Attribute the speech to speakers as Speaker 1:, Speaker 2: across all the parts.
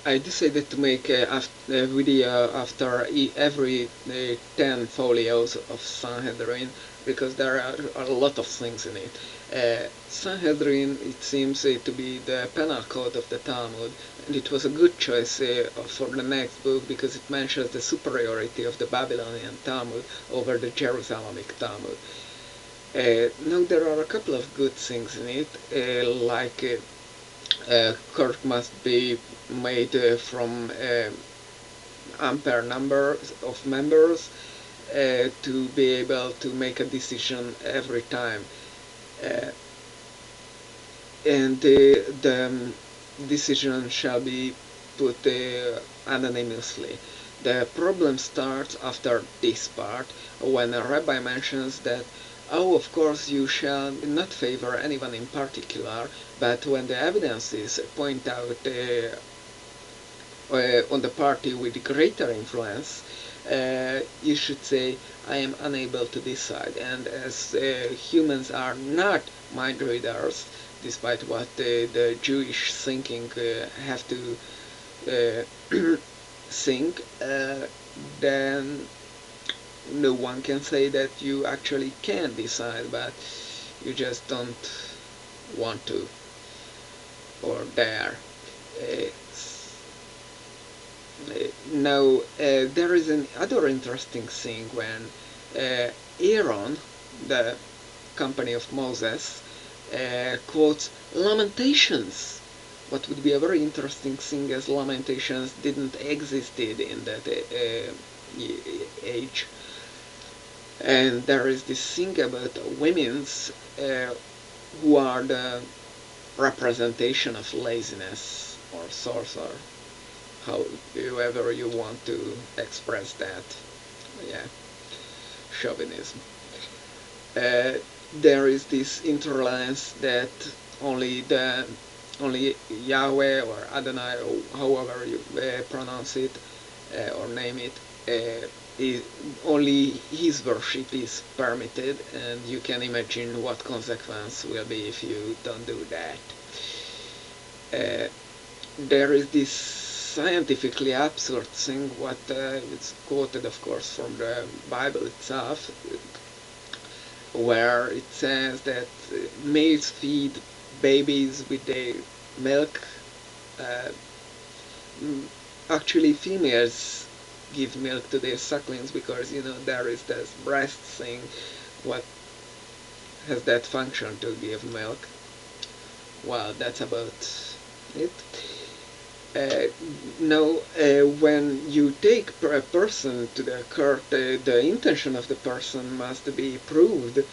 Speaker 1: I decided to make a video after every 10 folios of Sanhedrin, because there are a lot of things in it. Sanhedrin, it seems to be the penal code of the Talmud, and it was a good choice for the next book, because it mentions the superiority of the Babylonian Talmud over the Jerusalemic Talmud. Now there are a couple of good things in it, like court must be made from ampere number of members to be able to make a decision every time. And the decision shall be put anonymously. The problem starts after this part, when a rabbi mentions that, oh, of course you shall not favor anyone in particular, but when the evidences point out on the party with greater influence, you should say, I am unable to decide. And as humans are not mind readers, despite what the Jewish thinking have to think, then no one can say that you actually can decide, but you just don't want to or dare. Now, there is another interesting thing when Aaron, the company of Moses, quotes Lamentations. What would be a very interesting thing, as Lamentations didn't existed in that age. And there is this thing about women's who are the representation of laziness or sorcerer, however you want to express that. Yeah, chauvinism. There is this interlance that only Yahweh or Adonai, or however you pronounce it or name it, only his worship is permitted, and you can imagine what consequence will be if you don't do that. There is this scientifically absurd thing, what it's quoted of course from the Bible itself, where it says that males feed babies with their milk. Actually females give milk to their sucklings, because there is this breast thing what has that function to give milk. Well, that's about it. Now, when you take a person to the court, the intention of the person must be proved,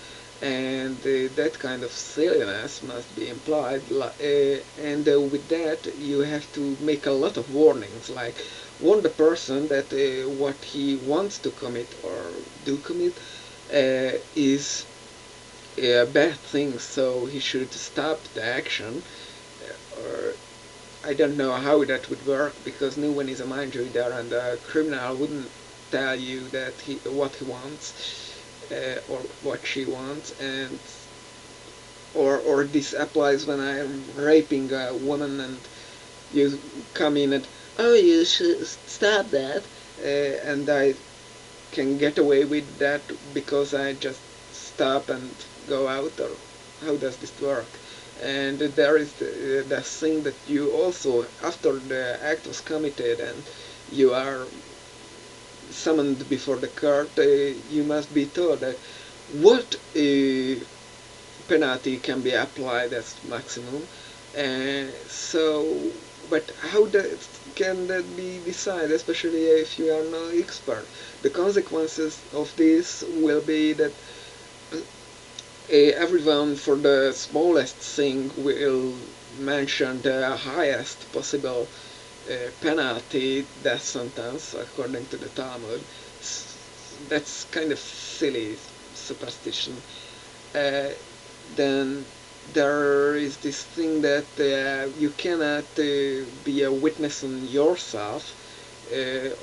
Speaker 1: and that kind of silliness must be implied, and with that you have to make a lot of warnings, like warn the person that what he wants to commit or do commit is a bad thing, so he should stop the action. Or I don't know how that would work, because no one is a mind reader, and a criminal wouldn't tell you that what he wants or what she wants, and or this applies when I'm raping a woman and you come in and, oh, you should stop that, and I can get away with that because I just stop and go out, or how does this work? And there is the thing that you also, after the act was committed and you are summoned before the court, you must be told that what penalty can be applied as maximum. But how can that be decided, especially if you are no expert? The consequences of this will be that everyone for the smallest thing will mention the highest possible penalty, death sentence, according to the Talmud. That's kind of silly superstition. Then there is this thing that you cannot be a witness on yourself,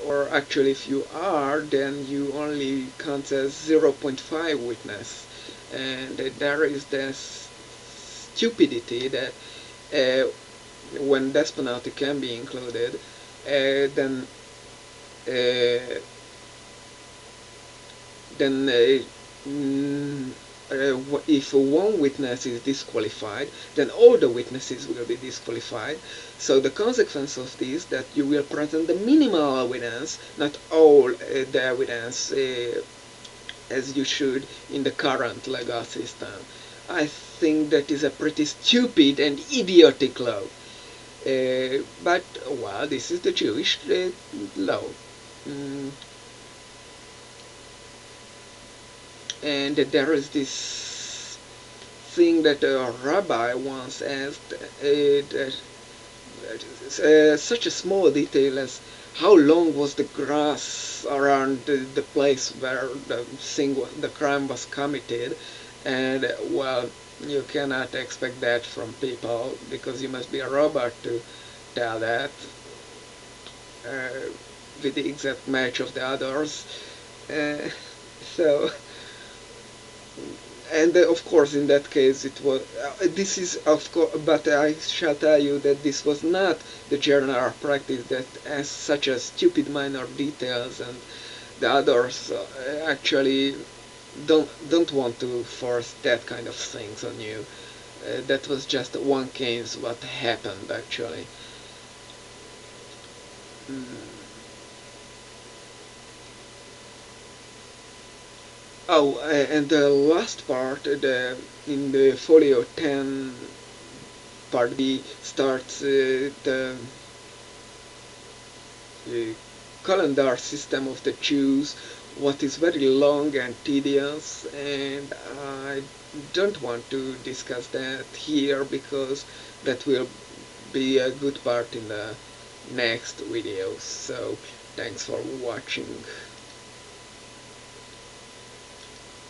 Speaker 1: or actually if you are, then you only count as 0.5 witness. And there is this stupidity that when death penalty can be included, then uh, then if one witness is disqualified, then all the witnesses will be disqualified. So the consequence of this that you will present the minimal evidence, not all the evidence as you should in the current legal system. I think that is a pretty stupid and idiotic law. But, well, this is the Jewish law. Mm, and there is this thing that a rabbi once asked, that such a small detail as how long was the grass around the place where the crime was committed, and well, you cannot expect that from people because you must be a robot to tell that uh, with the exact match of the others. Uh, so and of course in that case it was this is of course, but I shall tell you that this was not the general practice, that as such as stupid minor details and the others actually don't want to force that kind of things on you. That was just one case what happened actually. Mm. Oh, and the last part, in the folio 10, part B, starts the calendar system of the Jews, what is very long and tedious, and I don't want to discuss that here because that will be a good part in the next videos. So, thanks for watching.